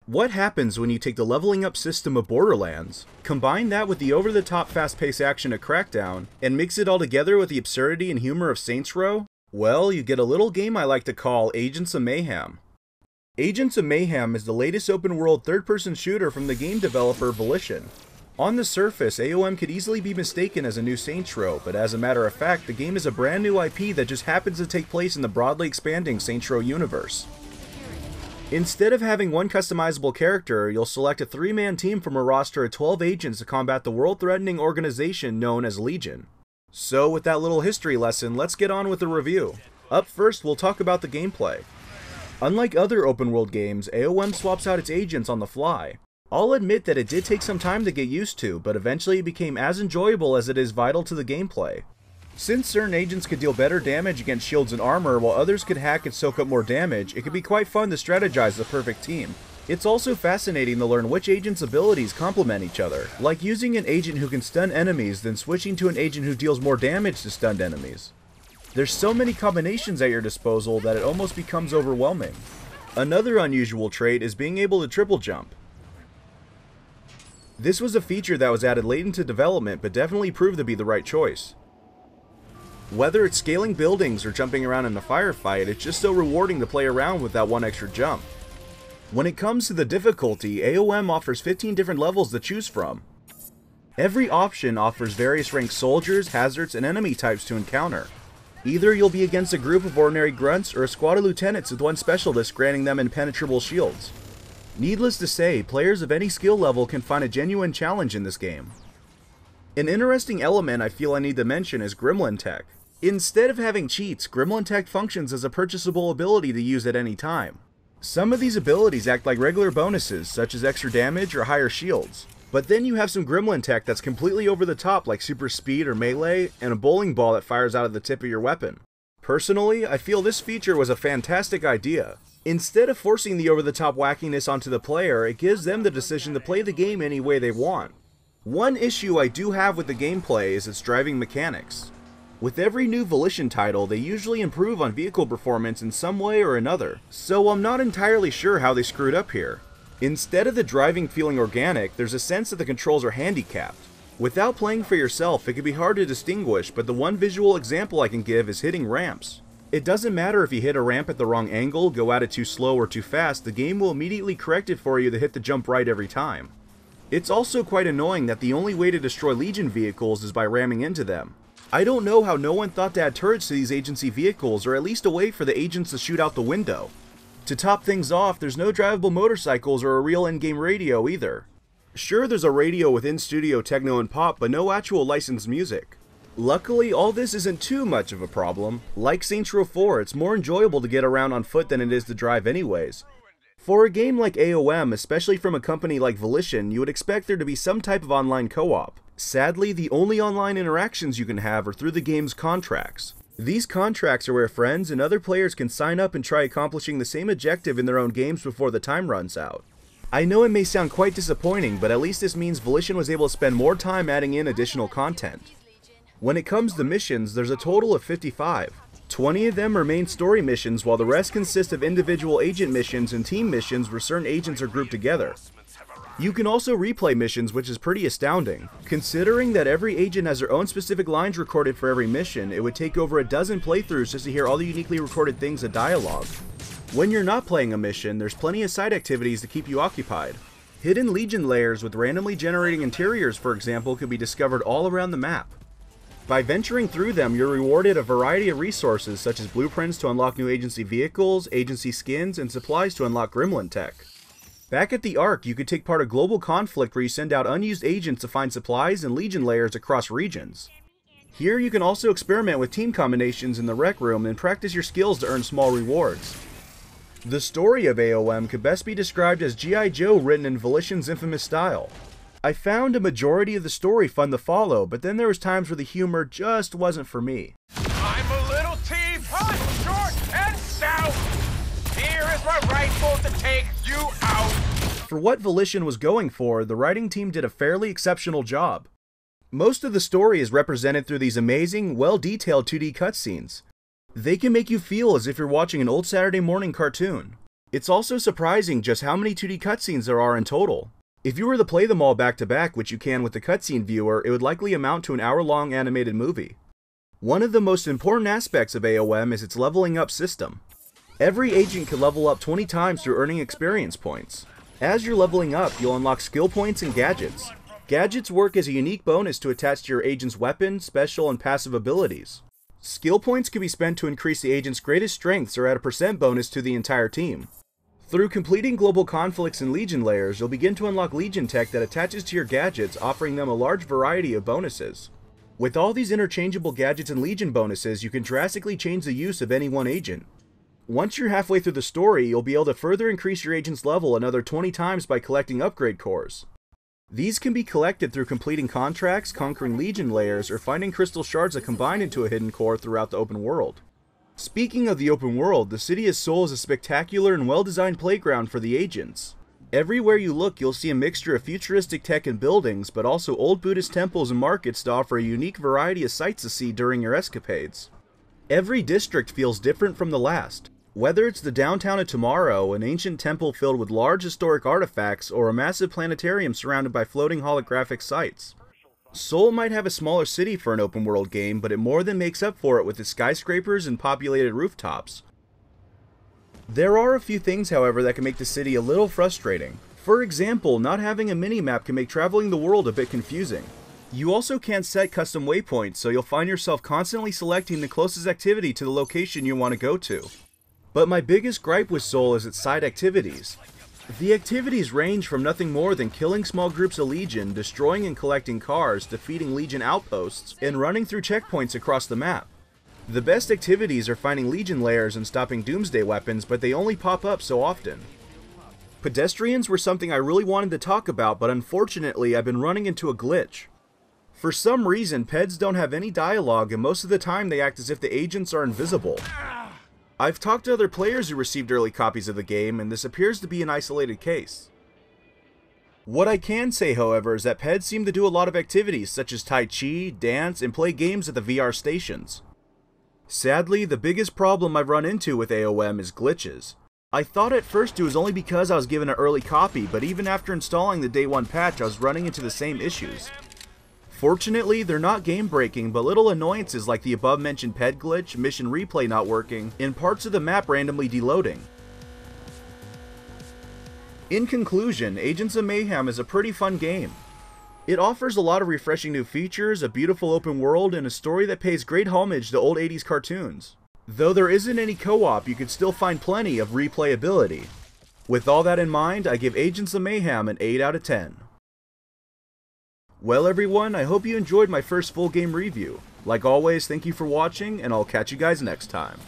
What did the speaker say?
What happens when you take the leveling up system of Borderlands, combine that with the over-the-top fast-paced action of Crackdown, and mix it all together with the absurdity and humor of Saints Row? Well, you get a little game I like to call Agents of Mayhem. Agents of Mayhem is the latest open-world third-person shooter from the game developer Volition. On the surface, AOM could easily be mistaken as a new Saints Row, but as a matter of fact, the game is a brand new IP that just happens to take place in the broadly expanding Saints Row universe. Instead of having one customizable character, you'll select a 3-man team from a roster of 12 agents to combat the world-threatening organization known as Legion. So with that little history lesson, let's get on with the review. Up first, we'll talk about the gameplay. Unlike other open-world games, AOM swaps out its agents on the fly. I'll admit that it did take some time to get used to, but eventually it became as enjoyable as it is vital to the gameplay. Since certain agents could deal better damage against shields and armor, while others could hack and soak up more damage, it could be quite fun to strategize the perfect team. It's also fascinating to learn which agents' abilities complement each other, like using an agent who can stun enemies, then switching to an agent who deals more damage to stunned enemies. There's so many combinations at your disposal that it almost becomes overwhelming. Another unusual trait is being able to triple jump. This was a feature that was added late into development, but definitely proved to be the right choice. Whether it's scaling buildings or jumping around in a firefight, it's just so rewarding to play around with that one extra jump. When it comes to the difficulty, AOM offers 15 different levels to choose from. Every option offers various ranked soldiers, hazards, and enemy types to encounter. Either you'll be against a group of ordinary grunts or a squad of lieutenants with one specialist granting them impenetrable shields. Needless to say, players of any skill level can find a genuine challenge in this game. An interesting element I feel I need to mention is Gremlin Tech. Instead of having cheats, Gremlin Tech functions as a purchasable ability to use at any time. Some of these abilities act like regular bonuses, such as extra damage or higher shields. But then you have some Gremlin Tech that's completely over the top, like super speed or melee, and a bowling ball that fires out of the tip of your weapon. Personally, I feel this feature was a fantastic idea. Instead of forcing the over-the-top wackiness onto the player, it gives them the decision to play the game any way they want. One issue I do have with the gameplay is its driving mechanics. With every new Volition title, they usually improve on vehicle performance in some way or another, so I'm not entirely sure how they screwed up here. Instead of the driving feeling organic, there's a sense that the controls are handicapped. Without playing for yourself, it can be hard to distinguish, but the one visual example I can give is hitting ramps. It doesn't matter if you hit a ramp at the wrong angle, go at it too slow or too fast, the game will immediately correct it for you to hit the jump right every time. It's also quite annoying that the only way to destroy Legion vehicles is by ramming into them. I don't know how no one thought to add turrets to these agency vehicles, or at least a way for the agents to shoot out the window. To top things off, there's no drivable motorcycles or a real in-game radio either. Sure, there's a radio with in-studio techno and pop, but no actual licensed music. Luckily, all this isn't too much of a problem. Like Saints Row 4, it's more enjoyable to get around on foot than it is to drive anyways. For a game like AOM, especially from a company like Volition, you would expect there to be some type of online co-op. Sadly, the only online interactions you can have are through the game's contracts. These contracts are where friends and other players can sign up and try accomplishing the same objective in their own games before the time runs out. I know it may sound quite disappointing, but at least this means Volition was able to spend more time adding in additional content. When it comes to missions, there's a total of 55. 20 of them are main story missions, while the rest consist of individual agent missions and team missions where certain agents are grouped together. You can also replay missions, which is pretty astounding. Considering that every agent has their own specific lines recorded for every mission, it would take over a dozen playthroughs just to hear all the uniquely recorded things of dialogue. When you're not playing a mission, there's plenty of side activities to keep you occupied. Hidden Legion layers with randomly generating interiors, for example, could be discovered all around the map. By venturing through them, you're rewarded a variety of resources such as blueprints to unlock new agency vehicles, agency skins, and supplies to unlock Gremlin Tech. Back at the Ark, you could take part in global conflict where you send out unused agents to find supplies and Legion layers across regions. Here you can also experiment with team combinations in the rec room and practice your skills to earn small rewards. The story of AOM could best be described as G.I. Joe written in Volition's infamous style. I found a majority of the story fun to follow, but then there was times where the humor just wasn't for me. I'm a little team, hot, short, and stout. Here is my rifle to take you out. For what Volition was going for, the writing team did a fairly exceptional job. Most of the story is represented through these amazing, well-detailed 2D cutscenes. They can make you feel as if you're watching an old Saturday morning cartoon. It's also surprising just how many 2D cutscenes there are in total. If you were to play them all back to back, which you can with the cutscene viewer, it would likely amount to an hour-long animated movie. One of the most important aspects of AOM is its leveling up system. Every agent can level up 20 times through earning experience points. As you're leveling up, you'll unlock skill points and gadgets. Gadgets work as a unique bonus to attach to your agent's weapon, special, and passive abilities. Skill points can be spent to increase the agent's greatest strengths or add a % bonus to the entire team. Through completing global conflicts and Legion layers, you'll begin to unlock Legion Tech that attaches to your gadgets, offering them a large variety of bonuses. With all these interchangeable gadgets and Legion bonuses, you can drastically change the use of any one agent. Once you're halfway through the story, you'll be able to further increase your agent's level another 20 times by collecting upgrade cores. These can be collected through completing contracts, conquering Legion layers, or finding crystal shards that combine into a hidden core throughout the open world. Speaking of the open world, the city of Seoul is a spectacular and well-designed playground for the agents. Everywhere you look, you'll see a mixture of futuristic tech and buildings, but also old Buddhist temples and markets to offer a unique variety of sights to see during your escapades. Every district feels different from the last. Whether it's the downtown of Tomorrow, an ancient temple filled with large historic artifacts, or a massive planetarium surrounded by floating holographic sites. Seoul might have a smaller city for an open world game, but it more than makes up for it with its skyscrapers and populated rooftops. There are a few things, however, that can make the city a little frustrating. For example, not having a minimap can make traveling the world a bit confusing. You also can't set custom waypoints, so you'll find yourself constantly selecting the closest activity to the location you want to go to. But my biggest gripe with Seoul is its side activities. The activities range from nothing more than killing small groups of Legion, destroying and collecting cars, defeating Legion outposts, and running through checkpoints across the map. The best activities are finding Legion layers and stopping Doomsday weapons, but they only pop up so often. Pedestrians were something I really wanted to talk about, but unfortunately I've been running into a glitch. For some reason, Peds don't have any dialogue, and most of the time they act as if the agents are invisible. I've talked to other players who received early copies of the game, and this appears to be an isolated case. What I can say, however, is that Peds seem to do a lot of activities such as Tai Chi, dance, and play games at the VR stations. Sadly, the biggest problem I've run into with AOM is glitches. I thought at first it was only because I was given an early copy, but even after installing the day 1 patch, I was running into the same issues. Fortunately, they're not game-breaking, but little annoyances like the above-mentioned ped glitch, mission replay not working, and parts of the map randomly deloading. In conclusion, Agents of Mayhem is a pretty fun game. It offers a lot of refreshing new features, a beautiful open world, and a story that pays great homage to old 80s cartoons. Though there isn't any co-op, you could still find plenty of replayability. With all that in mind, I give Agents of Mayhem an 8 out of 10. Well everyone, I hope you enjoyed my first full game review. Like always, thank you for watching, and I'll catch you guys next time.